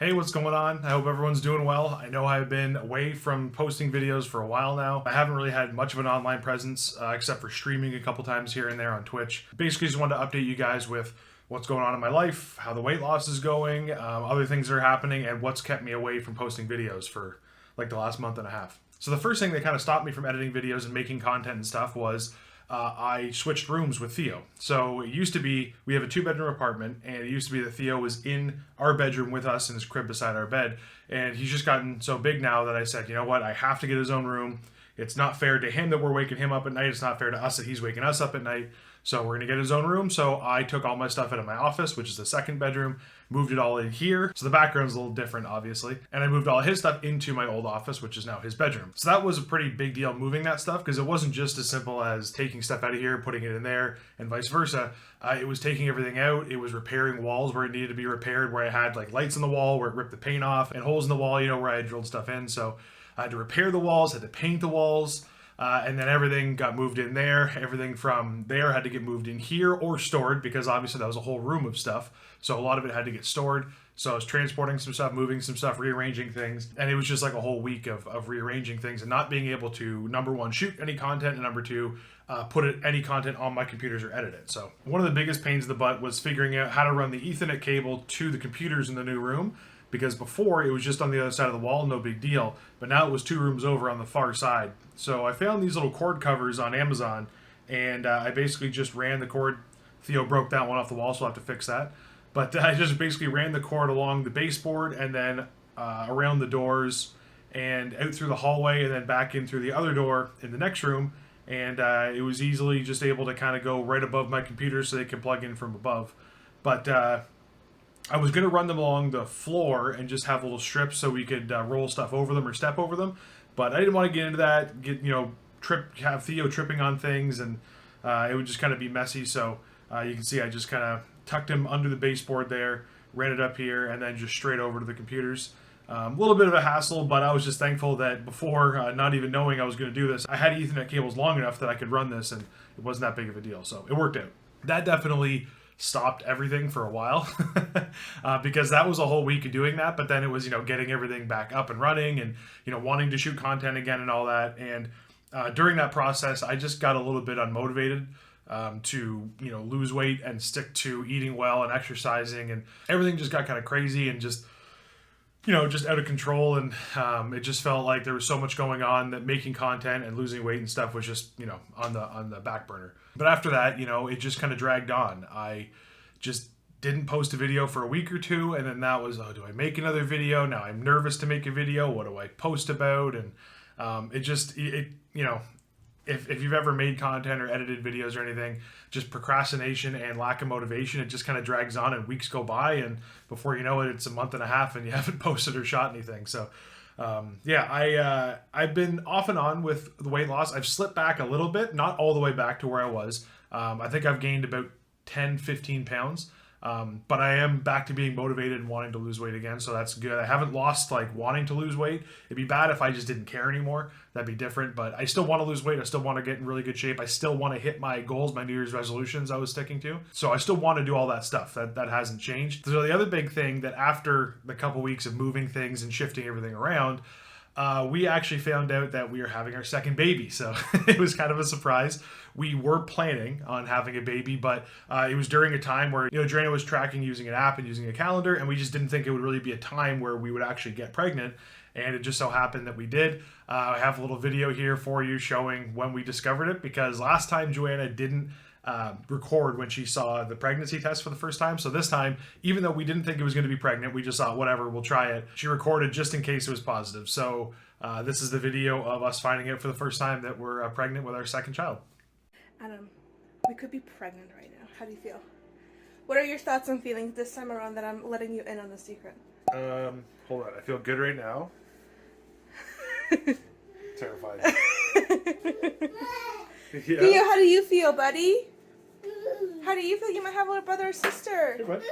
Hey, what's going on? I hope everyone's doing well. I know I've been away from posting videos for a while now. I haven't really had much of an online presence except for streaming a couple times here and there on Twitch. Basically, just wanted to update you guys with what's going on in my life, how the weight loss is going, other things that are happening, and what's kept me away from posting videos for like the last month and a half. So the first thing that kind of stopped me from editing videos and making content and stuff was I switched rooms with Theo. So it used to be, we have a 2-bedroom apartment, and it used to be that Theo was in our bedroom with us in his crib beside our bed. And he's just gotten so big now that I said, you know what, I have to get his own room. It's not fair to him that we're waking him up at night. It's not fair to us that he's waking us up at night. So we're going to get his own room. So I took all my stuff out of my office, which is the second bedroom, moved it all in here. So the background's a little different, obviously. And I moved all his stuff into my old office, which is now his bedroom. So that was a pretty big deal moving that stuff, because it wasn't just as simple as taking stuff out of here, putting it in there, and vice versa. It was taking everything out. It was repairing walls where it needed to be repaired, where I had like lights in the wall where it ripped the paint off, and holes in the wall, you know, where I had drilled stuff in. So I had to repair the walls, had to paint the walls. And then everything got moved in there. Everything from there had to get moved in here or stored, because obviously that was a whole room of stuff. So a lot of it had to get stored. So I was transporting some stuff, moving some stuff, rearranging things. And it was just like a whole week of rearranging things and not being able to, number one, shoot any content, and number two, any content on my computers or edit it. So one of the biggest pains in the butt was figuring out how to run the Ethernet cable to the computers in the new room. Because before it was just on the other side of the wall, no big deal. But now it was 2 rooms over on the far side. So I found these little cord covers on Amazon, and I basically just ran the cord. Theo broke that one off the wall, so I'll have to fix that. But I just basically ran the cord along the baseboard and then around the doors and out through the hallway and then back in through the other door in the next room. And it was easily just able to kind of go right above my computer so they can plug in from above. But I was going to run them along the floor and just have little strips so we could roll stuff over them or step over them. But I didn't want to get into that, have Theo tripping on things, and it would just kind of be messy. So you can see I just kind of tucked him under the baseboard there, ran it up here, and then just straight over to the computers. A little bit of a hassle, but I was just thankful that before, not even knowing I was going to do this, I had Ethernet cables long enough that I could run this, and it wasn't that big of a deal. So it worked out. That definitely stopped everything for a while because that was a whole week of doing that. But then it was, getting everything back up and running and, wanting to shoot content again and all that. And during that process, I just got a little bit unmotivated to, lose weight and stick to eating well and exercising, and everything just got kind of crazy and just out of control. And it just felt like there was so much going on that making content and losing weight and stuff was just, on the back burner. But after that, it just kind of dragged on. I just didn't post a video for a week or two. And then that was, do I make another video? Now I'm nervous to make a video. What do I post about? And if you've ever made content or edited videos or anything, just procrastination and lack of motivation, it just kind of drags on and weeks go by, and before you know it, it's a month and a half and you haven't posted or shot anything. So I've been off and on with the weight loss. I've slipped back a little bit, not all the way back to where I was. I think I've gained about 10-15 pounds. But I am back to being motivated and wanting to lose weight again, so that's good. I haven't lost wanting to lose weight. It'd be bad if I just didn't care anymore. That'd be different, but I still want to lose weight. I still want to get in really good shape. I still want to hit my goals, my New Year's resolutions I was sticking to. So I still want to do all that stuff. That hasn't changed. So the other big thing that after the couple weeks of moving things and shifting everything around, we actually found out that we are having our second baby. So it was kind of a surprise. We were planning on having a baby, but it was during a time where, Drana was tracking using an app and using a calendar, and we just didn't think it would really be a time where we would actually get pregnant. And it just so happened that we did. I have a little video here for you showing when we discovered it, because last time Joanna didn't record when she saw the pregnancy test for the first time. So this time, even though we didn't think it was going to be pregnant, we just thought, whatever, we'll try it. She recorded just in case it was positive. So this is the video of us finding out for the first time that we're pregnant with our second child. Adam, we could be pregnant right now. How do you feel? What are your thoughts and feelings this time around that I'm letting you in on the secret? Hold on. I feel good right now. Terrified. Yeah. Theo, how do you feel, buddy? How do you feel? You might have a little brother or sister. Here, bud.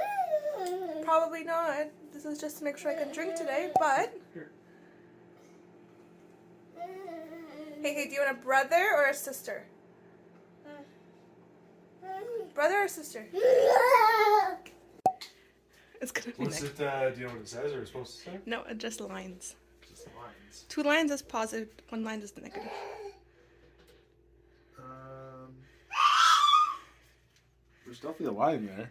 Probably not. This is just to make sure I can drink today, but... Here. Hey, do you want a brother or a sister? Brother or sister? It's gonna be What's negative. it, do you know what it says or it's supposed to say? No, just lines. Just lines. 2 lines is positive, 1 line is negative. There's definitely a line there.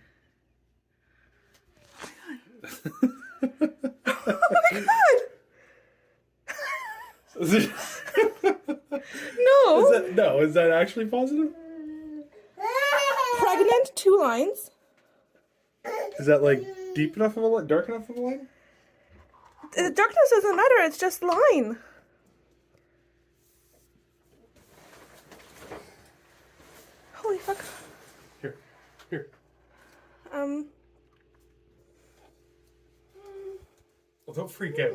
Oh my god! Is it- No! Is that actually positive? Pregnant, 2 lines. Is that like deep enough of a line? Dark enough of a line? The darkness doesn't matter, it's just line. Holy fuck. Here. Well, don't freak out.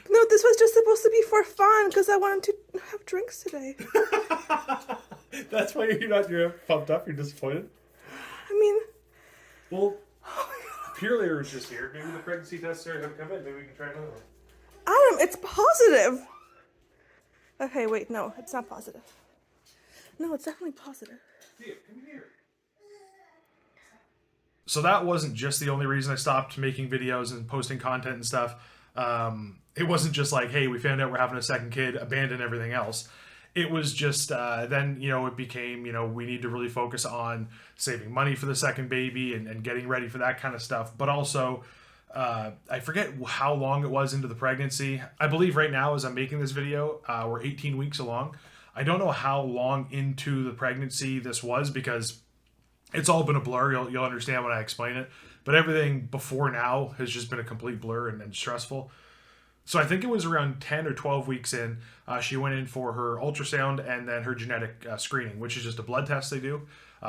No, this was just supposed to be for fun because I wanted to have drinks today. That's why you're pumped up. You're disappointed. I mean, Well, purely it was just here. Maybe the pregnancy tests are gonna come in. Maybe we can try another one. Adam, it's positive. Okay, wait, no, it's not positive. No, it's definitely positive. Here, come here. So that wasn't just the only reason I stopped making videos and posting content and stuff. It wasn't just like, hey, we found out we're having a second kid, abandon everything else. It was just then, it became, we need to really focus on saving money for the second baby and getting ready for that kind of stuff. But also, I forget how long it was into the pregnancy. I believe right now, as I'm making this video, we're 18 weeks along. I don't know how long into the pregnancy this was because it's all been a blur. You'll understand when I explain it. But everything before now has just been a complete blur and stressful. So I think it was around 10 or 12 weeks in, she went in for her ultrasound and then her genetic screening, which is just a blood test they do.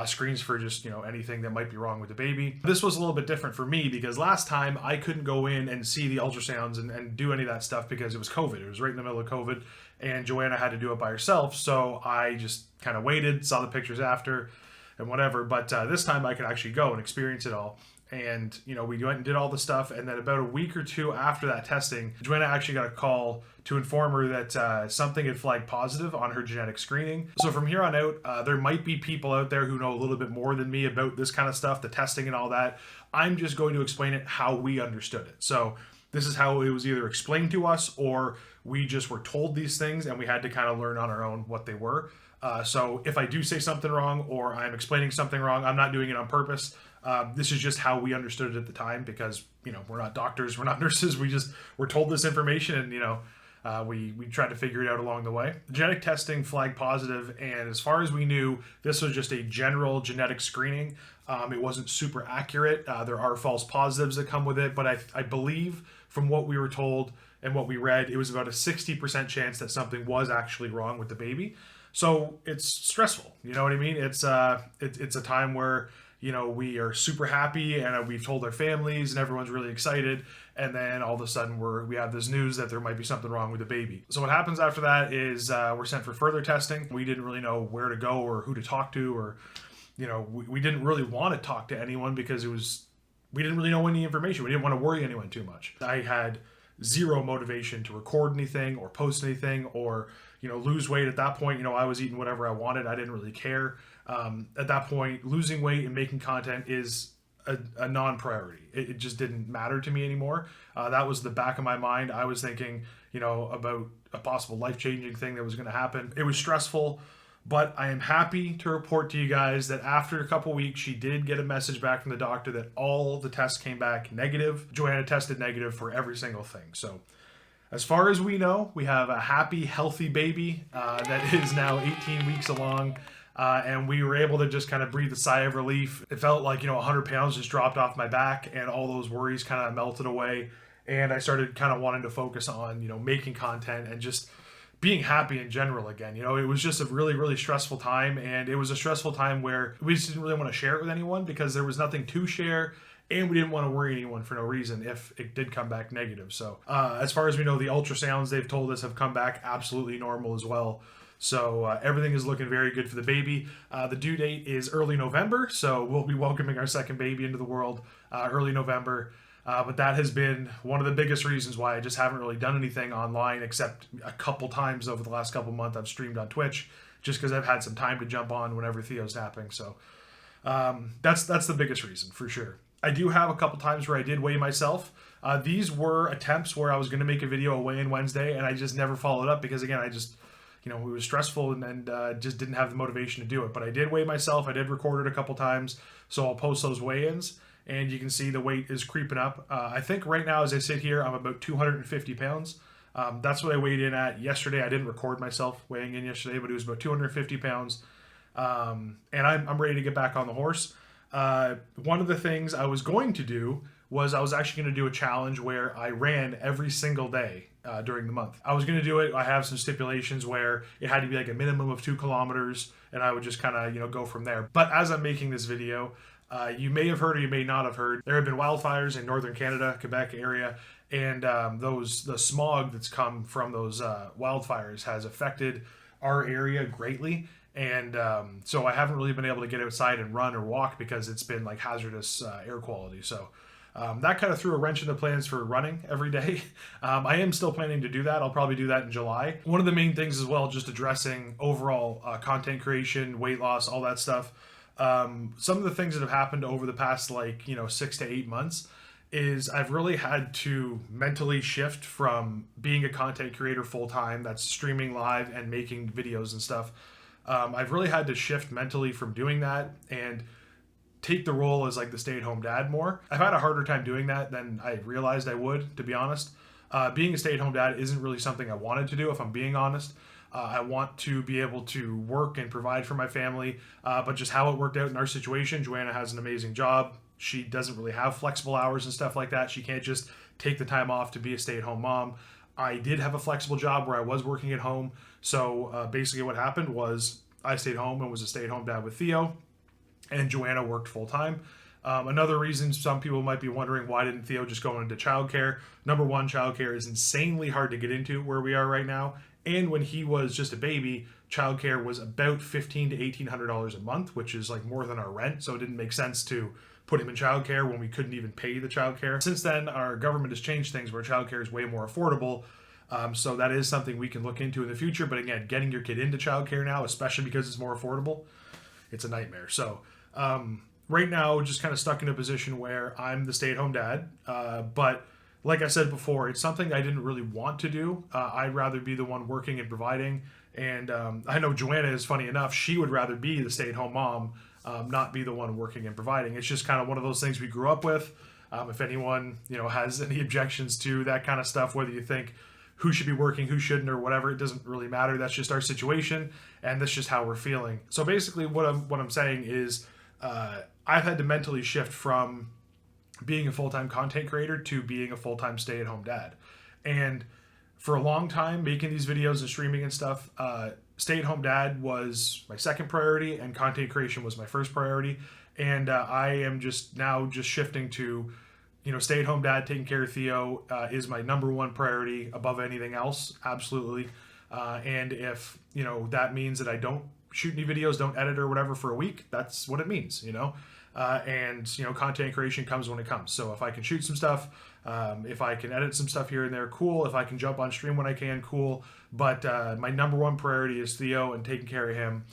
Screens for just, anything that might be wrong with the baby. This was a little bit different for me because last time I couldn't go in and see the ultrasounds and do any of that stuff because it was COVID. It was right in the middle of COVID and Joanna had to do it by herself. So I just kind of waited, saw the pictures after and whatever. But this time I could actually go and experience it all. And, we went and did all the stuff. And then about a week or two after that testing, Joanna actually got a call to inform her that something had flagged positive on her genetic screening. So from here on out, there might be people out there who know a little bit more than me about this kind of stuff, the testing and all that. I'm just going to explain it how we understood it. So this is how it was either explained to us or we just were told these things and we had to kind of learn on our own what they were. So if I do say something wrong or I'm explaining something wrong, I'm not doing it on purpose. This is just how we understood it at the time because, we're not doctors, we're not nurses. We're told this information and, we tried to figure it out along the way. The genetic testing flagged positive, and as far as we knew, this was just a general genetic screening. It wasn't super accurate. There are false positives that come with it, but I believe from what we were told and what we read, it was about a 60% chance that something was actually wrong with the baby. So it's stressful. You know what I mean? It's a time where, we are super happy and we've told our families and everyone's really excited. And then all of a sudden we have this news that there might be something wrong with the baby. So what happens after that is we're sent for further testing. We didn't really know where to go or who to talk to or, we didn't really want to talk to anyone because we didn't really know any information. We didn't want to worry anyone too much. I had zero motivation to record anything or post anything or, lose weight at that point. I was eating whatever I wanted. I didn't really care. At that point, losing weight and making content is a non-priority. It just didn't matter to me anymore. That was the back of my mind. I was thinking, about a possible life-changing thing that was going to happen. It was stressful, but I am happy to report to you guys that after a couple weeks, she did get a message back from the doctor that all the tests came back negative. Joanna tested negative for every single thing. So as far as we know, we have a happy, healthy baby that is now 18 weeks along. And we were able to just kind of breathe a sigh of relief. It felt like, 100 pounds just dropped off my back and all those worries kind of melted away. And I started kind of wanting to focus on, making content and just being happy in general again. It was just a really, really stressful time. And it was a stressful time where we just didn't really want to share it with anyone because there was nothing to share. And we didn't want to worry anyone for no reason if it did come back negative. So as far as we know, the ultrasounds they've told us have come back absolutely normal as well. So everything is looking very good for the baby. The due date is early November, so we'll be welcoming our second baby into the world early November. But that has been one of the biggest reasons why I just haven't really done anything online except a couple times over the last couple months I've streamed on Twitch just because I've had some time to jump on whenever Theo's napping. So That's the biggest reason for sure. I do have a couple times where I did weigh myself. These were attempts where I was going to make a video, a weigh-in Wednesday, and I just never followed up because, again, I just, it was stressful and just didn't have the motivation to do it. But I did weigh myself. I did record it a couple times, so I'll post those weigh-ins, and you can see the weight is creeping up. I think right now, as I sit here, I'm about 250 pounds. That's what I weighed in at yesterday. I didn't record myself weighing in yesterday, but it was about 250 pounds. And I'm ready to get back on the horse. One of the things I was going to do was I was actually going to do a challenge where I ran every single day during the month. I was going to do it. I have some stipulations where it had to be like a minimum of 2 kilometers, and I would just kind of go from there. But as I'm making this video, you may have heard or you may not have heard, there have been wildfires in northern Canada, Quebec area, and the smog that's come from those wildfires has affected our area greatly. And so I haven't really been able to get outside and run or walk because it's been like hazardous air quality. So that kind of threw a wrench in the plans for running every day. I am still planning to do that. I'll probably do that in July. One of the main things as well, just addressing overall content creation, weight loss, all that stuff. Some of the things that have happened over the past 6 to 8 months is I've really had to mentally shift from being a content creator full-time, that's streaming live and making videos and stuff. I've really had to shift mentally from doing that and take the role as like the stay-at-home dad more. I've had a harder time doing that than I realized I would, to be honest. Being a stay-at-home dad isn't really something I wanted to do, if I'm being honest. I want to be able to work and provide for my family, but just how it worked out in our situation, Joanna has an amazing job. She doesn't really have flexible hours and stuff like that. She can't just take the time off to be a stay-at-home mom. I did have a flexible job where I was working at home. So basically what happened was I stayed home and was a stay-at-home dad with Theo, and Joanna worked full-time. Another reason some people might be wondering, why didn't Theo just go into childcare? Number one, childcare is insanely hard to get into where we are right now. And when he was just a baby, childcare was about $1,500 to $1,800 a month, which is like more than our rent. So it didn't make sense to put him in childcare when we couldn't even pay the childcare. Since then, our government has changed things where childcare is way more affordable. So that is something we can look into in the future. But again, getting your kid into childcare now, especially because it's more affordable, it's a nightmare. So right now, just kind of stuck in a position where I'm the stay-at-home dad. But like I said before, it's something I didn't really want to do. I'd rather be the one working and providing. And I know Joanna is, funny enough, she would rather be the stay-at-home mom, not be the one working and providing. It's just kind of one of those things we grew up with. If anyone has any objections to that kind of stuff, whether you think who should be working, who shouldn't, or whatever, it doesn't really matter. That's just our situation, and that's just how we're feeling. So basically, what I'm saying is, I've had to mentally shift from being a full-time content creator to being a full-time stay-at-home dad. And for a long time, making these videos and streaming and stuff, stay-at-home dad was my second priority and content creation was my first priority. And I am just shifting to, stay-at-home dad, taking care of Theo is my number one priority above anything else. Absolutely. And if, that means that I don't shoot any videos, don't edit or whatever for a week, that's what it means, and content creation comes when it comes. So if I can shoot some stuff, if I can edit some stuff here and there, cool. If I can jump on stream when I can, cool. But my number one priority is Theo and taking care of him.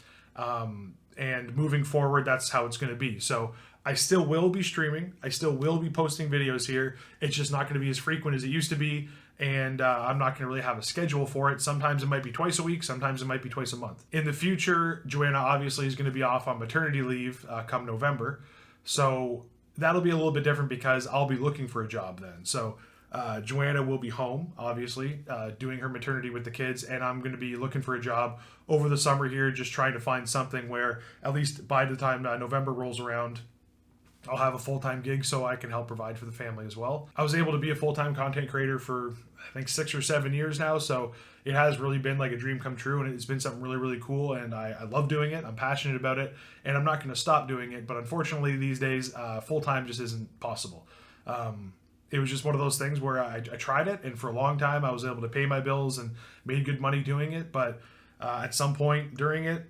And moving forward, that's how it's going to be. So I still will be streaming. I still will be posting videos here. It's just not going to be as frequent as it used to be. And I'm not going to really have a schedule for it. Sometimes it might be twice a week. Sometimes it might be twice a month. In the future, Joanna obviously is going to be off on maternity leave come November. So that'll be a little bit different because I'll be looking for a job then. So Joanna will be home, obviously, doing her maternity with the kids. And I'm going to be looking for a job over the summer here, just trying to find something where at least by the time November rolls around, I'll have a full-time gig so I can help provide for the family as well. I was able to be a full-time content creator for, I think, 6 or 7 years now, so it has really been like a dream come true, and it's been something really, really cool, and I love doing it. I'm passionate about it, and I'm not going to stop doing it, but unfortunately these days, full-time just isn't possible. It was just one of those things where I tried it, and for a long time I was able to pay my bills and made good money doing it, but at some point during it,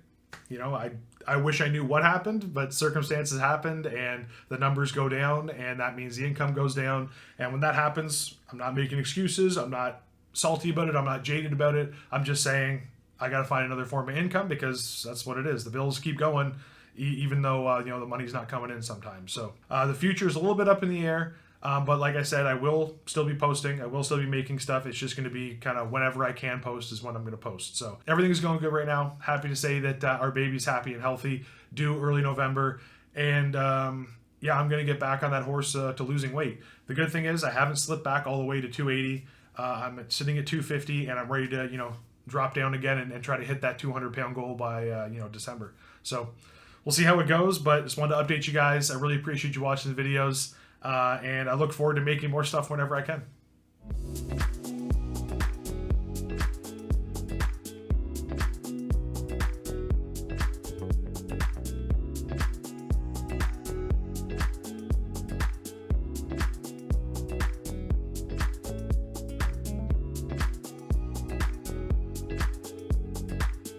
I wish I knew what happened, but circumstances happened and the numbers go down, and that means the income goes down. And when that happens, I'm not making excuses. I'm not salty about it. I'm not jaded about it. I'm just saying I got to find another form of income because that's what it is. The bills keep going. even though you know, the money's not coming in sometimes. So the future is a little bit up in the air. But like I said, I will still be posting. I will still be making stuff. It's just going to be kind of whenever I can post is when I'm going to post. So everything's going good right now. Happy to say that our baby's happy and healthy, due early November. And yeah, I'm going to get back on that horse to losing weight. The good thing is I haven't slipped back all the way to 280. I'm sitting at 250, and I'm ready to, you know, drop down again and try to hit that 200-pound goal by, you know, December. So we'll see how it goes, but just wanted to update you guys. I really appreciate you watching the videos. And I look forward to making more stuff whenever I can.